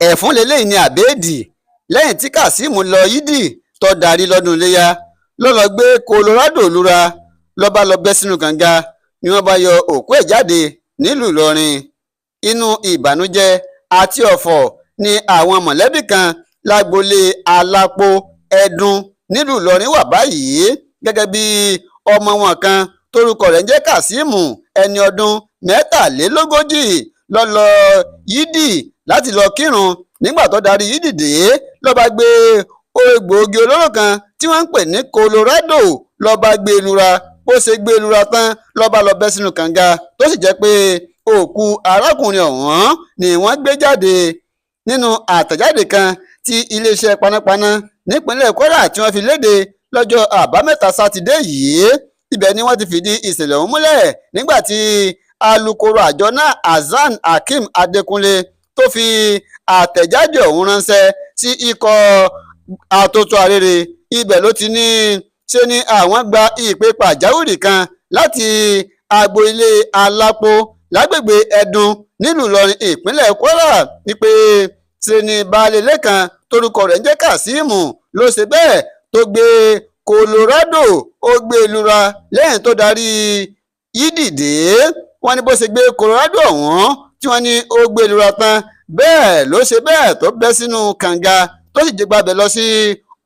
ẹ̀fún leléyìí ní àbẹ́ẹ̀dì lẹ́yìn tí Kazeem lọ yídì tó darí lọ́dún iléyà ló lọ gbé Colorado lura ló bá lọ bẹ́ sínú kànga ni wọ́n bá yọ òkú ẹ̀ jáde nílùú Ìlọrin. Inú ìbànújẹ́ àti ọ̀fọ̀ ni àwọn mọ̀lẹ́bí kan lágboolé Alápò Ẹdun nílùú Ìlọrin wà báyìí gẹ́gẹ́ bí ọmọ wọn kan torúkọ rẹ̀ ń jẹ́ Kazeem ẹni ọdún 43 ló lọ yídì láti lọ kírun. Nígbà tó darí yídì dé ló bá gbé egbòogi olóró kan tí wọ́n ń pè ní Colorado ló bá gbé e lura. Bó ṣe gbé e lura tán ló bá lọ bẹ́ sínú kànga tó sì jẹ́ pé òkú arákùnrin ọ̀hún ni wọ́n gbé jáde. Nínú àtẹ̀jáde kan tí iléeṣẹ́ panápaná nípínlẹ̀ Kwara tí wọ́n fi léde lọ́jọ́ àbámẹ́ta sátidé yìí, ibẹ̀ ni wọ́n ti fìdí ìṣẹ̀lẹ̀ ọ̀hún múlẹ̀ nígbà tí alukoro àjọ náà Hasan Hakeem Adekunle tó fi àtẹ̀jáde ọ̀hún ránṣẹ́ sí ikọ̀ atótó arére. Ibẹ̀ ló ti ní ṣe ni àwọn gba ìpè pàjáwìrì kan láti agboolé Alápò lágbègbè Ẹdun nílùú Ìlọrin ìpínlẹ̀ Kwara wípé ṣe ni baálé ilé kan torúkọ rẹ̀ ń jẹ́ Kazeem ló ṣe bẹ́ẹ̀ tó gbé Colorado ó gbé e lura lẹ́yìn tó darí yídì dé. Wọ́n ní bó ṣe gbé Colorado ọ̀hún tí wọ́n ní ó gbé e lura tán bẹ́ẹ̀ ló ṣe bẹ́ẹ̀ tó bẹ́ sínú kànga tó sì jẹ́ gbàbẹ̀ lọ sí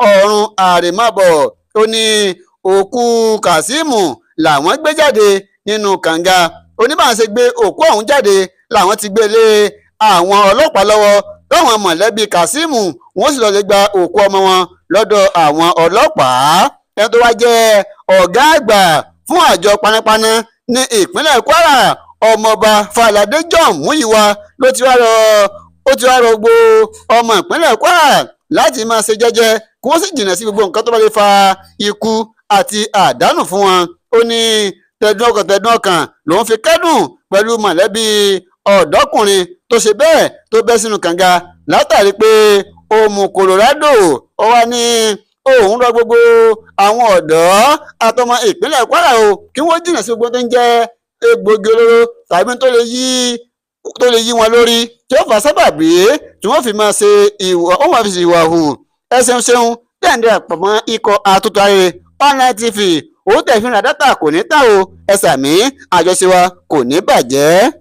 ọ̀run àrèmábọ̀. Ó ní òkú Kazeem làwọn gbé jáde nínú kànga. Oníbàṣẹ gbé òkú ọ̀hún jáde làwọn ti gbé lé àwọn ọlọ́pàá lọ́wọ́ láwọn mọ̀lẹ́bí Kazeem wọ́n sì lọ lè gba òkú ọmọ wọn lọ́dọ̀ àwọn ọlọ́pàá. Ẹni tó wá jẹ́ ọ̀gá àgbà fún àjọ panápaná ní ìpínlẹ̀ Kwara ọmọọba Falade John Muyiwa ló ti wá rọ gbogbo ọmọ ìpínlẹ̀ Kwara láti máa ṣe jẹ́jẹ́ kí wọ́n sì jìnnà sí gbogbo nǹkan tó bá lè fa ikú àti àdánù fún wọn. Ó ní tẹ̀dùn ọkàn lòun fi kẹ́dùn pẹ̀lú mọ̀lẹ́bí ọ̀dọ́kùnrin tó ṣe bẹ́ẹ̀ tó bẹ́ sínú kànga látàrí pé ó mu Colorado. Ó wá ní òun rọ gbogbo àwọn ọ̀dọ́ àtọmọ ìpínlẹ̀ Kwara o kí wọ́n jìnnà sí gbogbo tó ń jẹ́ egbògi olóró tàbí tó lè yí wọn lórí tí ó fà sábàbí tí wọ́n fi máa ṣe ìwà hù. Ẹ ṣeun dẹ́ndẹ́ àpamọ́ ikọ̀ atótó arére online TV òun tẹ̀ fi ràn dátà kò ní tà o. Ẹ sàmí àjọṣe wa kò ní bàjẹ́.